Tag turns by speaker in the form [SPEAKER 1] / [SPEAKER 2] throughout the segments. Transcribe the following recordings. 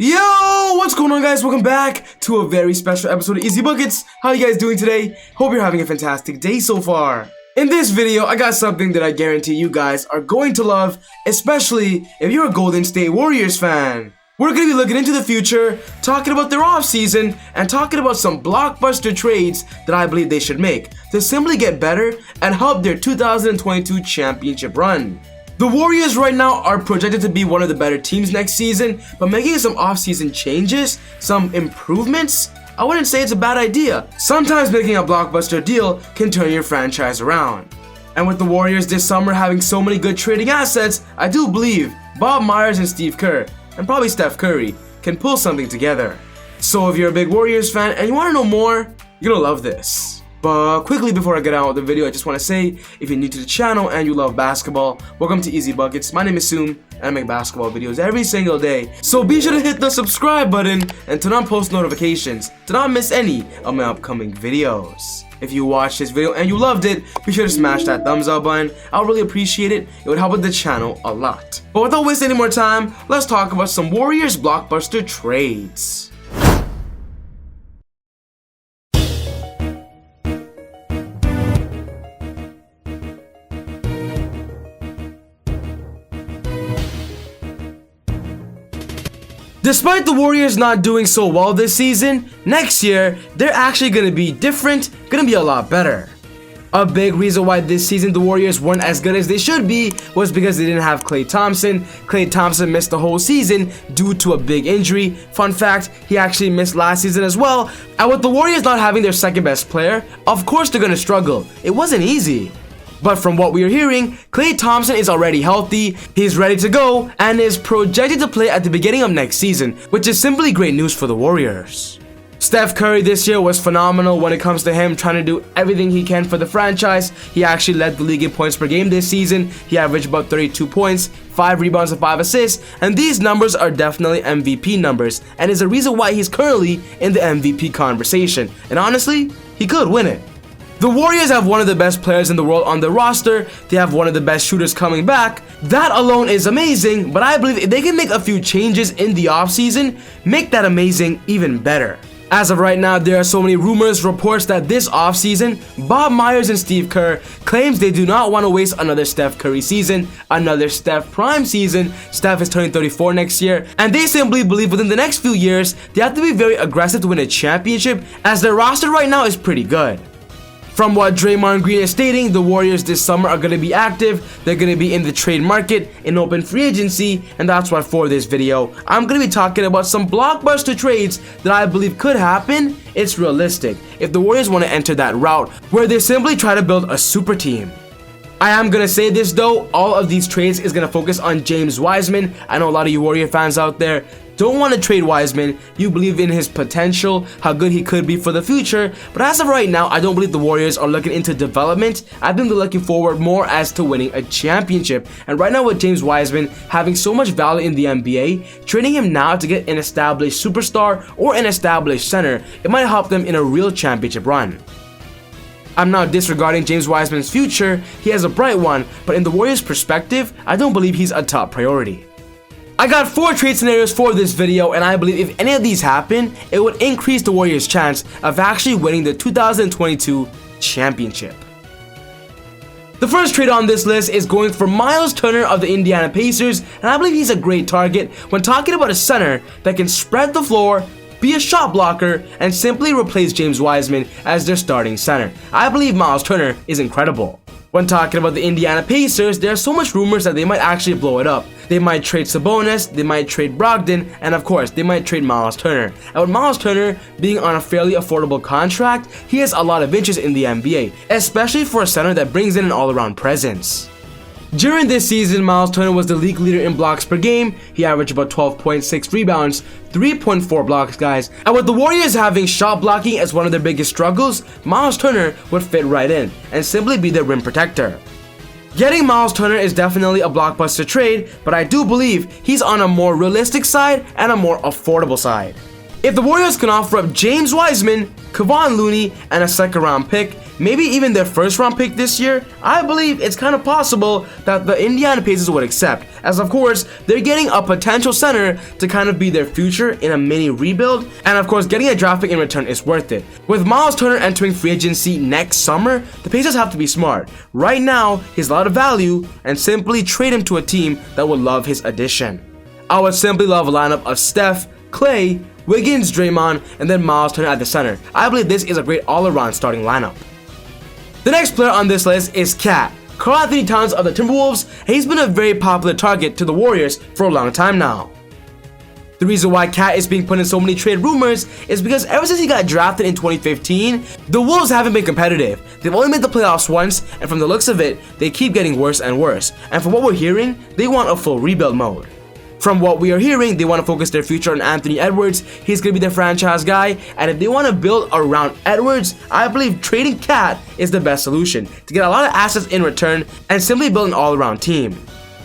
[SPEAKER 1] Yo, what's going on, guys? Welcome back to a very special episode of Easy Buckets. How you guys doing today? Hope you're having a fantastic day so far. In this video, I got something that I guarantee you guys are going to love, especially if you're a Golden State Warriors fan. We're going to be looking into the future, talking about their offseason, and talking about some blockbuster trades that I believe they should make to simply get better and help their 2022 championship run. The Warriors right now are projected to be one of the better teams next season, but making some offseason changes, some improvements, I wouldn't say it's a bad idea. Sometimes making a blockbuster deal can turn your franchise around. And with the Warriors this summer having so many good trading assets, I do believe Bob Myers and Steve Kerr, and probably Steph Curry, can pull something together. So if you're a big Warriors fan and you want to know more, you're gonna love this. But quickly before I get out with the video, I just want to say, if you're new to the channel and you love basketball, welcome to Easy Buckets. My name is Soom, and I make basketball videos every single day. So be sure to hit the subscribe button and turn on post notifications to not miss any of my upcoming videos. If you watched this video and you loved it, be sure to smash that thumbs up button. I would really appreciate it. It would help with the channel a lot. But without wasting any more time, let's talk about some Warriors blockbuster trades. Despite the Warriors not doing so well this season, next year, they're actually going to be different, going to be a lot better. A big reason why this season the Warriors weren't as good as they should be was because they didn't have Klay Thompson. Klay Thompson missed the whole season due to a big injury. Fun fact, he actually missed last season as well. And with the Warriors not having their second best player, of course they're going to struggle. It wasn't easy. But from what we are hearing, Klay Thompson is already healthy, he's ready to go, and is projected to play at the beginning of next season, which is simply great news for the Warriors. Steph Curry this year was phenomenal when it comes to him trying to do everything he can for the franchise. He actually led the league in points per game this season. He averaged about 32 points, 5 rebounds and 5 assists, and these numbers are definitely MVP numbers, and is the reason why he's currently in the MVP conversation. And honestly, he could win it. The Warriors have one of the best players in the world on their roster. They have one of the best shooters coming back. That alone is amazing, but I believe if they can make a few changes in the offseason, make that amazing even better. As of right now, there are so many rumors, reports that this offseason, Bob Myers and Steve Kerr claims they do not want to waste another Steph Curry season, another Steph Prime season. Steph is turning 34 next year, and they simply believe within the next few years, they have to be very aggressive to win a championship, as their roster right now is pretty good. From what Draymond Green is stating, the Warriors this summer are going to be active, they're going to be in the trade market, in open free agency, and that's why for this video, I'm going to be talking about some blockbuster trades that I believe could happen. It's realistic if the Warriors want to enter that route, where they simply try to build a super team. I am going to say this though, all of these trades is going to focus on James Wiseman. I know a lot of you Warrior fans out there don't want to trade Wiseman. You believe in his potential, how good he could be for the future, but as of right now, I don't believe the Warriors are looking into development. I think they're looking forward more as to winning a championship. And right now with James Wiseman having so much value in the NBA, trading him now to get an established superstar or an established center, it might help them in a real championship run. I'm not disregarding James Wiseman's future, he has a bright one, but in the Warriors' perspective, I don't believe he's a top priority. I got 4 trade scenarios for this video, and I believe if any of these happen, it would increase the Warriors' chance of actually winning the 2022 championship. The first trade on this list is going for Miles Turner of the Indiana Pacers, and I believe he's a great target when talking about a center that can spread the floor, be a shot blocker, and simply replace James Wiseman as their starting center. I believe Miles Turner is incredible. When talking about the Indiana Pacers, there are so much rumors that they might actually blow it up. They might trade Sabonis, they might trade Brogdon, and of course, they might trade Miles Turner. And with Miles Turner being on a fairly affordable contract, he has a lot of interest in the NBA, especially for a center that brings in an all-around presence. During this season, Miles Turner was the league leader in blocks per game. He averaged about 12.6 rebounds, 3.4 blocks, guys. And with the Warriors having shot blocking as one of their biggest struggles, Miles Turner would fit right in and simply be their rim protector. Getting Miles Turner is definitely a blockbuster trade, but I do believe he's on a more realistic side and a more affordable side. If the Warriors can offer up James Wiseman, Kevon Looney, and a second round pick, maybe even their first round pick this year, I believe it's kind of possible that the Indiana Pacers would accept, as of course, they're getting a potential center to kind of be their future in a mini rebuild, and of course, getting a draft pick in return is worth it. With Miles Turner entering free agency next summer, the Pacers have to be smart. Right now, he's a lot of value, and simply trade him to a team that would love his addition. I would simply love a lineup of Steph, Klay, Wiggins, Draymond, and then Miles Turner at the center. I believe this is a great all-around starting lineup. The next player on this list is Cat, Karl-Anthony Towns of the Timberwolves, and he's been a very popular target to the Warriors for a long time now. The reason why Cat is being put in so many trade rumors is because ever since he got drafted in 2015, the Wolves haven't been competitive. They've only made the playoffs once, and from the looks of it, they keep getting worse and worse. And from what we're hearing, they want a full rebuild mode. From what we are hearing, they want to focus their future on Anthony Edwards. He's going to be their franchise guy, and if they want to build around Edwards, I believe trading Cat is the best solution to get a lot of assets in return and simply build an all-around team.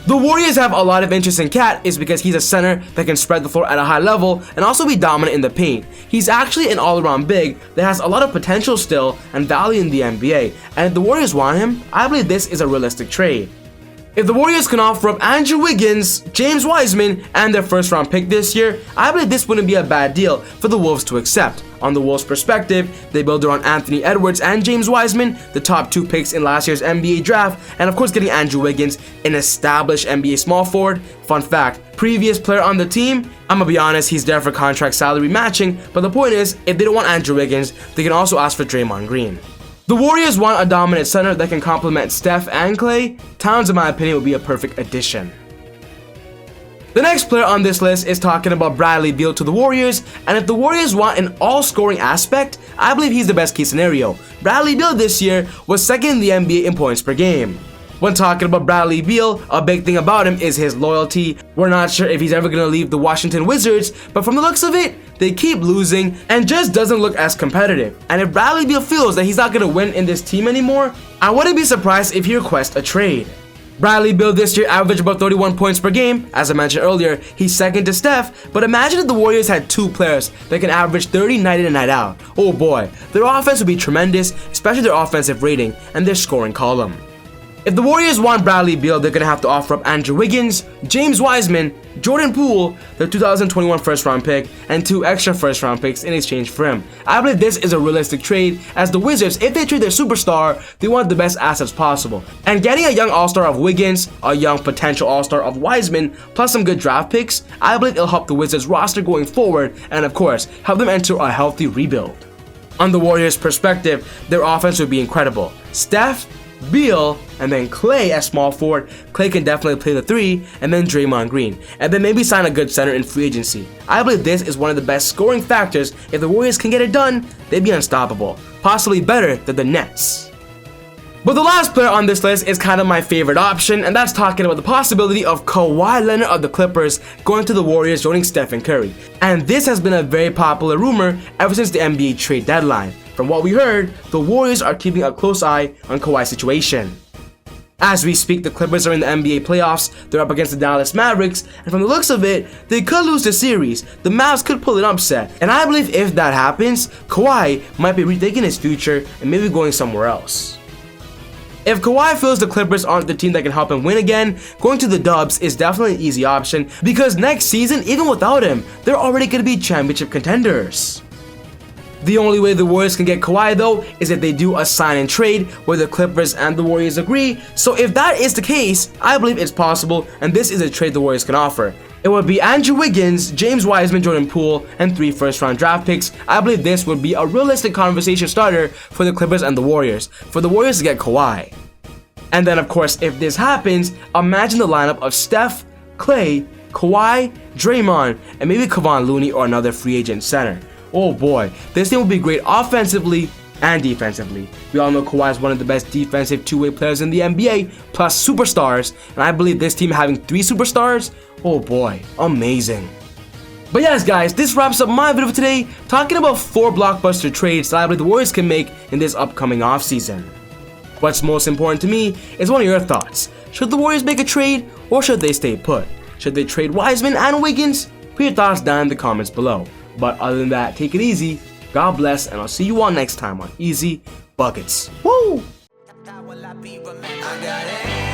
[SPEAKER 1] The Warriors have a lot of interest in Cat is because he's a center that can spread the floor at a high level and also be dominant in the paint. He's actually an all-around big that has a lot of potential still and value in the NBA, and if the Warriors want him, I believe this is a realistic trade. If the Warriors can offer up Andrew Wiggins, James Wiseman, and their first round pick this year, I believe this wouldn't be a bad deal for the Wolves to accept. On the Wolves' perspective, they build around Anthony Edwards and James Wiseman, the top 2 picks in last year's NBA draft, and of course getting Andrew Wiggins, an established NBA small forward. Fun fact, previous player on the team, I'm gonna be honest, he's there for contract salary matching, but the point is, if they don't want Andrew Wiggins, they can also ask for Draymond Green. The Warriors want a dominant center that can complement Steph and Klay. Towns, in my opinion, would be a perfect addition. The next player on this list is talking about Bradley Beal to the Warriors, and if the Warriors want an all-scoring aspect, I believe he's the best case scenario. Bradley Beal this year was second in the NBA in points per game. When talking about Bradley Beal, a big thing about him is his loyalty. We're not sure if he's ever going to leave the Washington Wizards, but from the looks of it, they keep losing and just doesn't look as competitive. And if Bradley Beal feels that he's not going to win in this team anymore, I wouldn't be surprised if he requests a trade. Bradley Beal this year averaged about 31 points per game. As I mentioned earlier, he's second to Steph, but imagine if the Warriors had 2 players that can average 30 night in and night out. Oh boy, their offense would be tremendous, especially their offensive rating and their scoring column. If the Warriors want Bradley Beal, they're going to have to offer up Andrew Wiggins, James Wiseman, Jordan Poole, their 2021 first round pick, and 2 extra first round picks in exchange for him. I believe this is a realistic trade, as the Wizards, if they trade their superstar, they want the best assets possible. And getting a young all-star of Wiggins, a young potential all-star of Wiseman, plus some good draft picks, I believe it'll help the Wizards roster going forward, and of course, help them enter a healthy rebuild. On the Warriors' perspective, their offense would be incredible. Steph, Beal, and then Klay as small forward. Klay can definitely play the 3, and then Draymond Green, and then maybe sign a good center in free agency. I believe this is one of the best scoring factors. If the Warriors can get it done, they'd be unstoppable, possibly better than the Nets. But the last player on this list is kind of my favorite option, and that's talking about the possibility of Kawhi Leonard of the Clippers going to the Warriors, joining Steph Curry. And this has been a very popular rumor ever since the NBA trade deadline. From what we heard, the Warriors are keeping a close eye on Kawhi's situation. As we speak, the Clippers are in the NBA playoffs. They're up against the Dallas Mavericks, and from the looks of it, they could lose the series. The Mavs could pull an upset, and I believe if that happens, Kawhi might be rethinking his future and maybe going somewhere else. If Kawhi feels the Clippers aren't the team that can help him win again, going to the Dubs is definitely an easy option, because next season, even without him, they're already going to be championship contenders. The only way the Warriors can get Kawhi though is if they do a sign and trade where the Clippers and the Warriors agree. So if that is the case, I believe it's possible, and this is a trade the Warriors can offer. It would be Andrew Wiggins, James Wiseman, Jordan Poole, and 3 first-round draft picks. I believe this would be a realistic conversation starter for the Clippers and the Warriors, for the Warriors to get Kawhi. And then of course, if this happens, imagine the lineup of Steph, Klay, Kawhi, Draymond, and maybe Kevon Looney or another free agent center. Oh boy, this team will be great offensively and defensively. We all know Kawhi is one of the best defensive two-way players in the NBA, plus superstars, and I believe this team having 3 superstars, oh boy, amazing. But yes guys, this wraps up my video for today, talking about 4 blockbuster trades that I believe the Warriors can make in this upcoming offseason. What's most important to me is one of your thoughts. Should the Warriors make a trade, or should they stay put? Should they trade Wiseman and Wiggins? Put your thoughts down in the comments below. But other than that, take it easy God bless, and I'll see you all next time on Easy Buckets. Woo!
[SPEAKER 2] I got it.